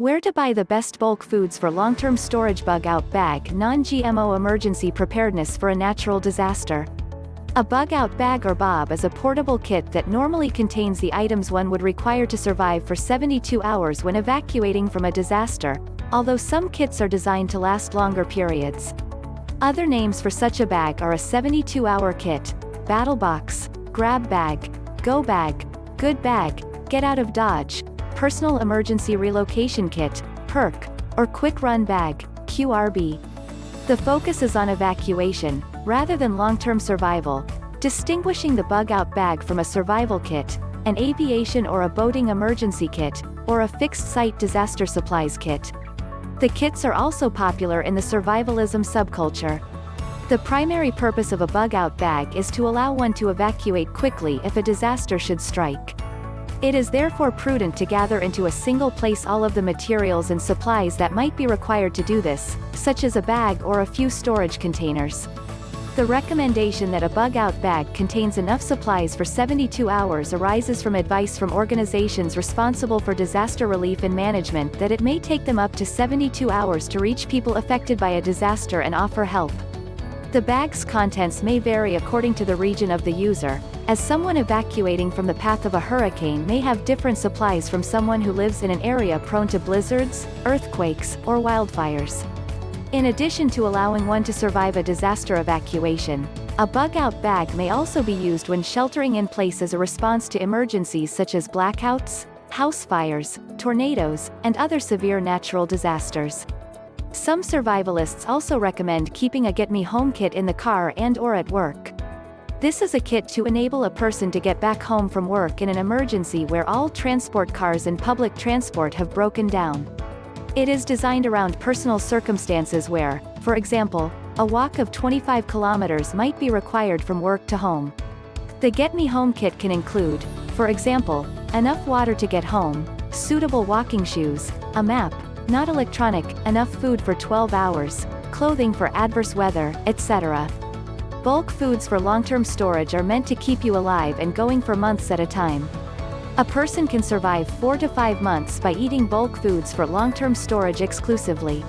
Where to buy the best bulk foods for long-term storage. Bug-out bag. Non-GMO emergency preparedness for a natural disaster. A bug-out bag or BOB is a portable kit that normally contains the items one would require to survive for 72 hours when evacuating from a disaster, although some kits are designed to last longer periods. Other names for such a bag are a 72-hour kit, battle box, grab bag, go bag, good bag, get out of Dodge, personal emergency relocation kit, PERK, or quick run bag, QRB. The focus is on evacuation, rather than long-term survival, distinguishing the bug-out bag from a survival kit, an aviation or a boating emergency kit, or a fixed-site disaster supplies kit. The kits are also popular in the survivalism subculture. The primary purpose of a bug-out bag is to allow one to evacuate quickly if a disaster should strike. It is therefore prudent to gather into a single place all of the materials and supplies that might be required to do this, such as a bag or a few storage containers. The recommendation that a bug-out bag contains enough supplies for 72 hours arises from advice from organizations responsible for disaster relief and management that it may take them up to 72 hours to reach people affected by a disaster and offer help. The bag's contents may vary according to the region of the user, as someone evacuating from the path of a hurricane may have different supplies from someone who lives in an area prone to blizzards, earthquakes, or wildfires. In addition to allowing one to survive a disaster evacuation, a bug-out bag may also be used when sheltering in place as a response to emergencies such as blackouts, house fires, tornadoes, and other severe natural disasters. Some survivalists also recommend keeping a get-me-home kit in the car and/or at work. This is a kit to enable a person to get back home from work in an emergency where all transport cars and public transport have broken down. It is designed around personal circumstances where, for example, a walk of 25 kilometers might be required from work to home. The Get Me Home kit can include, for example, enough water to get home, suitable walking shoes, a map, not electronic, enough food for 12 hours, clothing for adverse weather, etc. Bulk foods for long-term storage are meant to keep you alive and going for months at a time. A person can survive 4 to 5 months by eating bulk foods for long-term storage exclusively.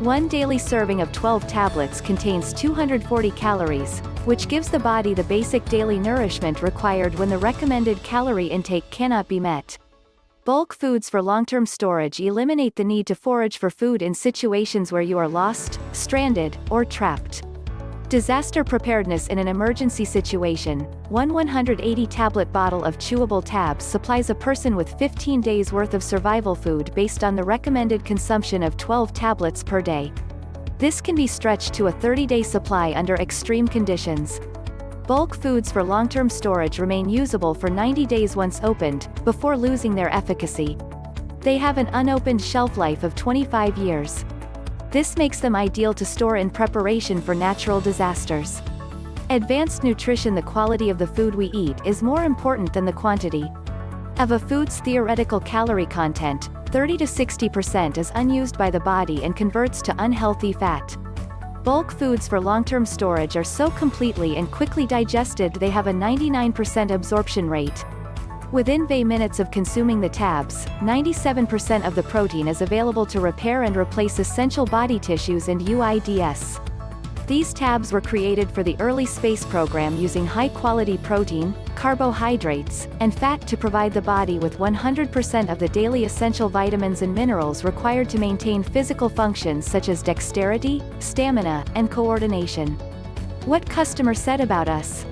One daily serving of 12 tablets contains 240 calories, which gives the body the basic daily nourishment required when the recommended calorie intake cannot be met. Bulk foods for long-term storage eliminate the need to forage for food in situations where you are lost, stranded, or trapped. Disaster preparedness in an emergency situation. One 180-tablet bottle of chewable tabs supplies a person with 15 days' worth of survival food based on the recommended consumption of 12 tablets per day. This can be stretched to a 30-day supply under extreme conditions. Bulk foods for long-term storage remain usable for 90 days once opened, before losing their efficacy. They have an unopened shelf life of 25 years. This makes them ideal to store in preparation for natural disasters. Advanced nutrition. The quality of the food we eat is more important than the quantity. Of a food's theoretical calorie content, 30 to 60% is unused by the body and converts to unhealthy fat. Bulk foods for long-term storage are so completely and quickly digested they have a 99% absorption rate. Within minutes of consuming the tabs, 97% of the protein is available to repair and replace essential body tissues and UIDS. These tabs were created for the early space program using high-quality protein, carbohydrates, and fat to provide the body with 100% of the daily essential vitamins and minerals required to maintain physical functions such as dexterity, stamina, and coordination. What customer said about us?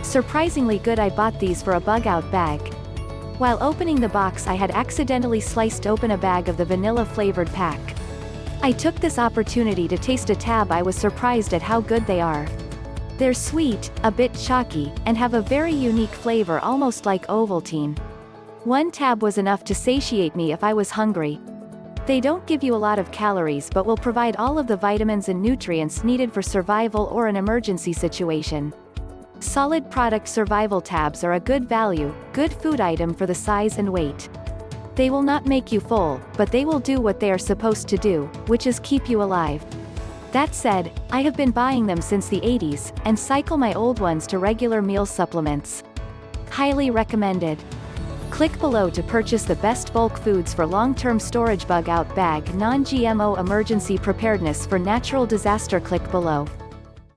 Surprisingly good. I bought these for a bug-out bag. While opening the box I had accidentally sliced open a bag of the vanilla-flavored pack. I took this opportunity to taste a tab. I was surprised at how good they are. They're sweet, a bit chalky, and have a very unique flavor almost like Ovaltine. One tab was enough to satiate me if I was hungry. They don't give you a lot of calories but will provide all of the vitamins and nutrients needed for survival or an emergency situation. Solid product. Survivaltabs are a good value, good food item for the size and weight. They will not make you full, but they will do what they are supposed to do, which is keep you alive. That said, I have been buying them since the 80s, and cycle my old ones to regular meal supplements. Highly recommended. Click below to purchase the best bulk foods for long-term storage. Bug out bag non-GMO emergency preparedness for natural disaster. Click below.